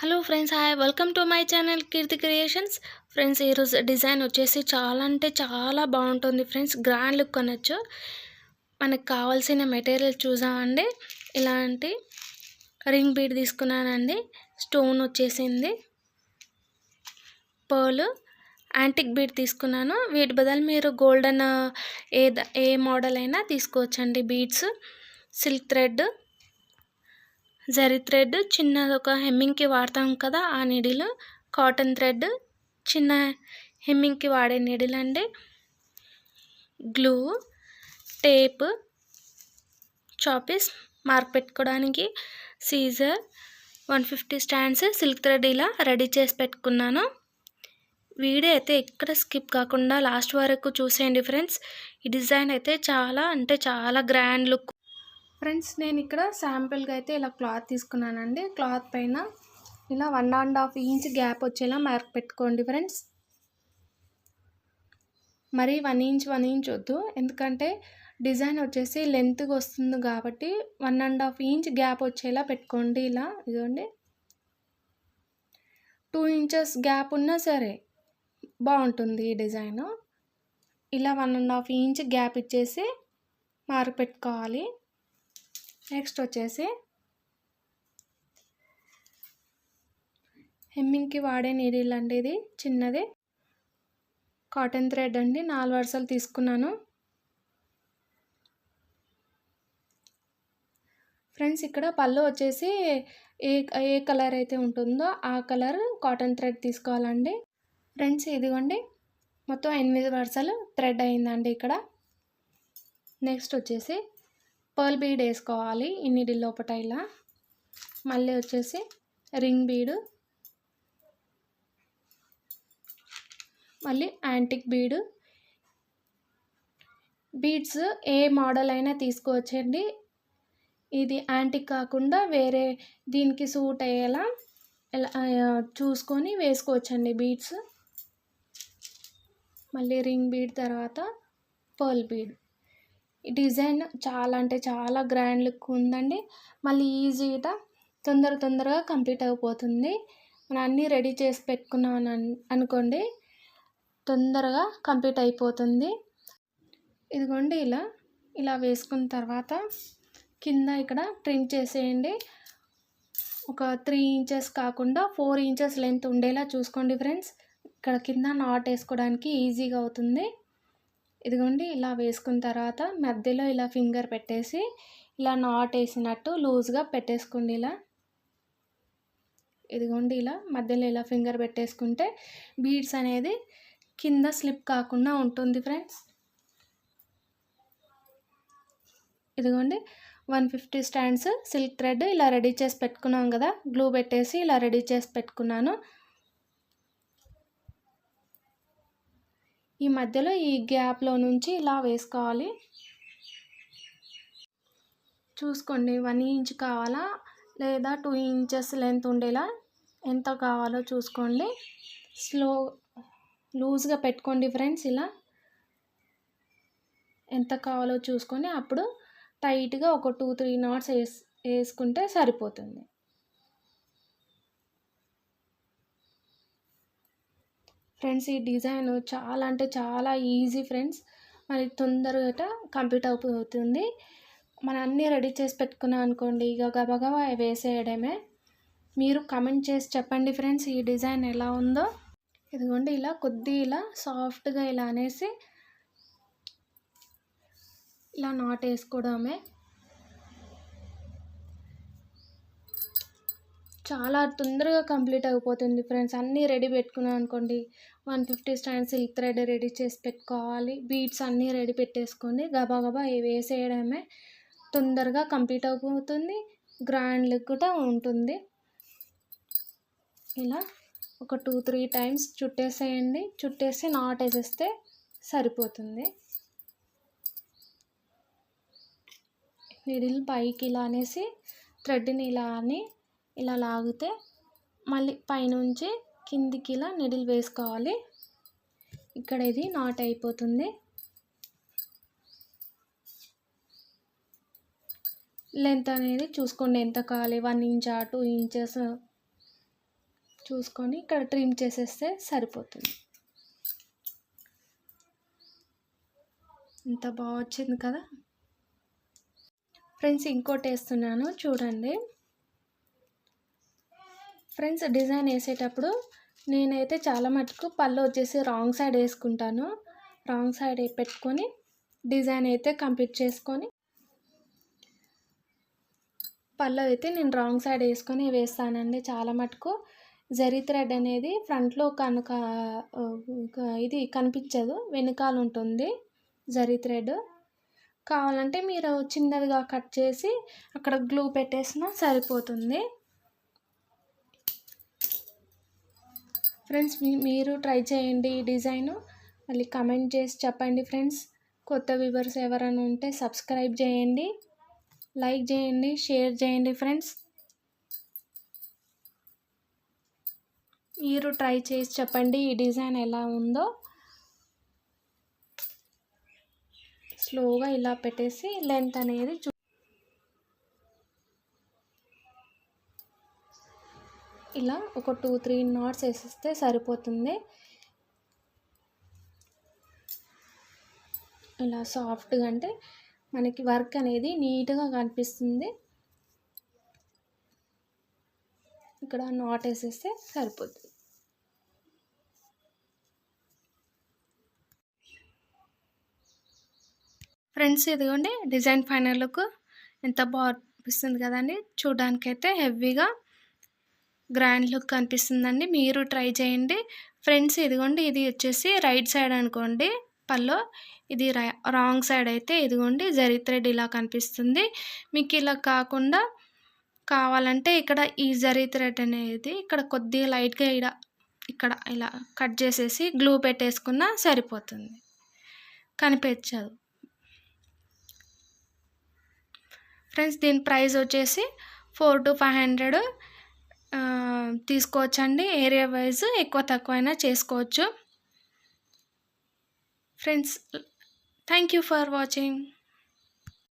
Hello friends, hi, welcome to my channel Keerthi creations. Friends, ఈరోజు design వచ్చేసి చాలా అంటే చాలా బాగుంటుంది ఫ్రెండ్స్. గ్రాండ్ లుక్ అనొచ్చు. మనకు కావాల్సిన మెటీరియల్ చూసామండి. ఇలాంటి రింగ్ బీడ్ తీసుకున్నానండి. స్టోన్ వచ్చేసింది, పర్ల్, యాంటిక్ బీడ్ తీసుకున్నాను. వీటి బదులు మీరు గోల్డెన్ ఏ మోడల్ అయినా తీసుకోవచ్చండి. Beads, silk thread, zari thread, చిన్నది ఒక హెమ్మింగ్కి వాడతాం కదా ఆ నీడిల్, కాటన్ థ్రెడ్, చిన్న హెమ్మింగ్కి వాడే నీడిల్ అండి, గ్లూ, టేప్, చాపీస్, మార్క్ పెట్టుకోవడానికి, సీజర్, 150 స్టాండ్స్, సిల్క్ థ్రెడ్ ఇలా రెడీ చేసి పెట్టుకున్నాను. వీడియో అయితే ఎక్కడ స్కిప్ కాకుండా లాస్ట్ వరకు చూసేయండి ఫ్రెండ్స్. ఈ డిజైన్ అయితే చాలా అంటే చాలా గ్రాండ్ లుక్. ఫ్రెండ్స్, నేను ఇక్కడ శాంపిల్గా అయితే ఇలా క్లాత్ తీసుకున్నానండి. క్లాత్ పైన ఇలా 1.5 ఇంచ్ గ్యాప్ వచ్చేలా మార్క్ పెట్టుకోండి ఫ్రెండ్స్. మరి 1 ఇంచ్ వద్దు, ఎందుకంటే డిజైన్ వచ్చేసి లెంత్గా వస్తుంది కాబట్టి 1.5 ఇంచ్ గ్యాప్ వచ్చేలా పెట్టుకోండి. ఇలా ఇదిగోండి, 2 ఇంచెస్ గ్యాప్ ఉన్నా సరే బాగుంటుంది ఈ డిజైన్. ఇలా 1.5 ఇంచ్ గ్యాప్ ఇచ్చేసి మార్క్ పెట్టుకోవాలి. నెక్స్ట్ వచ్చేసి హెమ్మింగ్కి వాడే నీడిల్ అండి. ఇది చిన్నది కాటన్ థ్రెడ్ అండి. 4 వరుసలు తీసుకున్నాను ఫ్రెండ్స్. ఇక్కడ పళ్ళు వచ్చేసి ఏ కలర్ అయితే ఉంటుందో ఆ కలర్ కాటన్ థ్రెడ్ తీసుకోవాలండి ఫ్రెండ్స్. ఇదిగోండి, మొత్తం 8 వరుసలు థ్రెడ్ అయిందండి ఇక్కడ. నెక్స్ట్ వచ్చేసి పర్ల్ బీడ్ వేసుకోవాలి ఈ నీడిల్ లోపట ఇలా. మళ్ళీ వచ్చేసి రింగ్ బీడు, మళ్ళీ యాంటిక్ బీడు. బీడ్స్ ఏ మోడల్ అయినా తీసుకోవచ్చండి. ఇది యాంటిక్ కాకుండా వేరే దీనికి సూట్ అయ్యేలా చూసుకొని వేసుకోవచ్చండి బీడ్స్. మళ్ళీ రింగ్ బీడ్ తర్వాత పర్ల్ బీడ్. ఈ డిజైన్ చాలా అంటే చాలా గ్రాండ్ లుక్ ఉందండి. మళ్ళీ ఈజీగా తొందరగా కంప్లీట్ అయిపోతుంది. మనం అన్నీ రెడీ చేసి పెట్టుకున్నాం అనుకోండి, తొందరగా కంప్లీట్ అయిపోతుంది. ఇదిగోండి, ఇలా వేసుకున్న తర్వాత కింద ఇక్కడ ట్రిమ్ చేసేయండి. ఒక 3 ఇంచెస్ కాకుండా 4 ఇంచెస్ లెంత్ ఉండేలా చూసుకోండి ఫ్రెండ్స్. ఇక్కడ కింద నాట్ వేసుకోవడానికి ఈజీగా అవుతుంది. ఇదిగోండి, ఇలా వేసుకున్న తర్వాత మధ్యలో ఇలా ఫింగర్ పెట్టేసి ఇలా నాట్ వేసినట్టు లూజ్గా పెట్టేసుకోండి. ఇదిగోండి, ఇలా మధ్యలో ఇలా ఫింగర్ పెట్టేసుకుంటే బీడ్స్ అనేది కింద స్లిప్ కాకుండా ఉంటుంది ఫ్రెండ్స్. ఇదిగోండి, 150 స్టాండ్స్ సిల్క్ థ్రెడ్ ఇలా రెడీ చేసి పెట్టుకున్నాం కదా, గ్లూ పెట్టేసి ఇలా రెడీ చేసి పెట్టుకున్నాను. ఈ మధ్యలో ఈ గ్యాప్లో నుంచి ఇలా వేసుకోవాలి. చూసుకోండి, 1 ఇంచ్ కావాలా లేదా 2 ఇంచెస్ లెంత్ ఉండేలా ఎంత కావాలో చూసుకోండి. లూజ్గా పెట్టుకోండి ఫ్రెండ్స్. ఇలా ఎంత కావాలో చూసుకొని అప్పుడు టైట్గా ఒక 2-3 నాట్స్ వేసుకుంటే సరిపోతుంది. ఫ్రెండ్స్, ఈ డిజైన్ చాలా అంటే చాలా ఈజీ ఫ్రెండ్స్. మరి తొందరగా కంప్లీట్ అయిపోతుంది. మనం అన్నీ రెడీ చేసి పెట్టుకున్నాం అనుకోండి, ఇక గబగబా వేసేయడమే. మీరు కమెంట్ చేసి చెప్పండి ఫ్రెండ్స్ ఈ డిజైన్ ఎలా ఉందో. ఇదిగోండి, ఇలా ఇలా సాఫ్ట్గా ఇలా అనేసి ఇలా నాట్ వేసుకోవడమే. చాలా తొందరగా కంప్లీట్ అయిపోతుంది ఫ్రెండ్స్. అన్నీ రెడీ పెట్టుకున్నాం అనుకోండి, 150 స్టాండ్ సిల్క్ థ్రెడ్ రెడీ చేసి పెట్టుకోవాలి. బీడ్స్ అన్నీ రెడీ పెట్టేసుకోండి, గబగబా వేసేయడమే. తొందరగా కంప్లీట్ అయిపోతుంది, గ్రాండ్ లుక్ కూడా ఉంటుంది. ఇలా ఒక 2-3 టైమ్స్ చుట్టేసేయండి. చుట్టేసి నాట్ వేసేస్తే సరిపోతుంది. నీడిల్ పైకి ఇలా అనేసి థ్రెడ్ని ఇలా లాగితే మళ్ళీ పైనుంచి కిందికి ఇలా నీడిల్ వేసుకోవాలి. ఇక్కడ ఇది నాట్ అయిపోతుంది. లెంత్ అనేది చూసుకోండి ఎంత కావాలి, 1 ఇంచా 2 ఇంచెస్ చూసుకొని ఇక్కడ ట్రిమ్ చేసేస్తే సరిపోతుంది. ఇంత బాగా వచ్చింది కదా ఫ్రెండ్స్. ఇంకోటి వేస్తున్నాను చూడండి ఫ్రెండ్స్. డిజైన్ వేసేటప్పుడు నేనైతే చాలా మటుకు పళ్ళు వచ్చేసి రాంగ్ సైడ్ వేసుకుంటాను. రాంగ్ సైడ్ పెట్టుకొని డిజైన్ అయితే కంప్లీట్ చేసుకొని, పళ్ళు అయితే నేను రాంగ్ సైడ్ వేసుకొని వేస్తానండి. చాలా మటుకు జరీ థ్రెడ్ అనేది ఫ్రంట్లో కనుక ఇది కనిపించదు, వెనకాల ఉంటుంది జరీ థ్రెడ్. కావాలంటే మీరు చిన్నదిగా కట్ చేసి అక్కడ గ్లూ పెట్టేసినా సరిపోతుంది ఫ్రెండ్స్. మీరు ట్రై చేయండి ఈ డిజైను, మళ్ళీ కమెంట్ చేసి చెప్పండి ఫ్రెండ్స్. కొత్త వ్యూవర్స్ ఎవరైనా ఉంటే సబ్స్క్రైబ్ చేయండి, లైక్ చేయండి, షేర్ చేయండి ఫ్రెండ్స్. మీరు ట్రై చేసి చెప్పండి ఈ డిజైన్ ఎలా ఉందో. స్లోగా ఇలా పెట్టేసి లెంత్ అనేది ఇలా ఒక 2-3 నాట్స్ వేసేస్తే సరిపోతుంది. ఇలా సాఫ్ట్గా అంటే మనకి వర్క్ అనేది నీట్గా కనిపిస్తుంది. ఇక్కడ నాట్ వేసేస్తే సరిపోతుంది ఫ్రెండ్స్. ఇదిగోండి డిజైన్ ఫైనల్ లుక్ ఎంత బాగా అనిపిస్తుంది కదండి. చూడడానికైతే హెవీగా గ్రాండ్ లుక్ కనిపిస్తుందండి. మీరు ట్రై చేయండి ఫ్రెండ్స్. ఇదిగోండి ఇది వచ్చేసి రైట్ సైడ్ అనుకోండి పల్లో, ఇది రాంగ్ సైడ్ అయితే ఇదిగోండి జరీ థ్రెడ్ ఇలా కనిపిస్తుంది. మీకు ఇలా కాకుండా కావాలంటే ఇక్కడ ఈ జరీ థ్రెడ్ అనేది ఇక్కడ కొద్దిగా లైట్గా ఇక్కడ ఇలా కట్ చేసేసి గ్లూ పెట్టేసుకున్నా సరిపోతుంది, కనిపించదు ఫ్రెండ్స్. దీని ప్రైస్ వచ్చేసి 400-500 తీసుకోవచ్చండి. ఏరియా వైజ్ ఎక్కువ తక్కువైనా చేసుకోవచ్చు friends. Thank you for watching.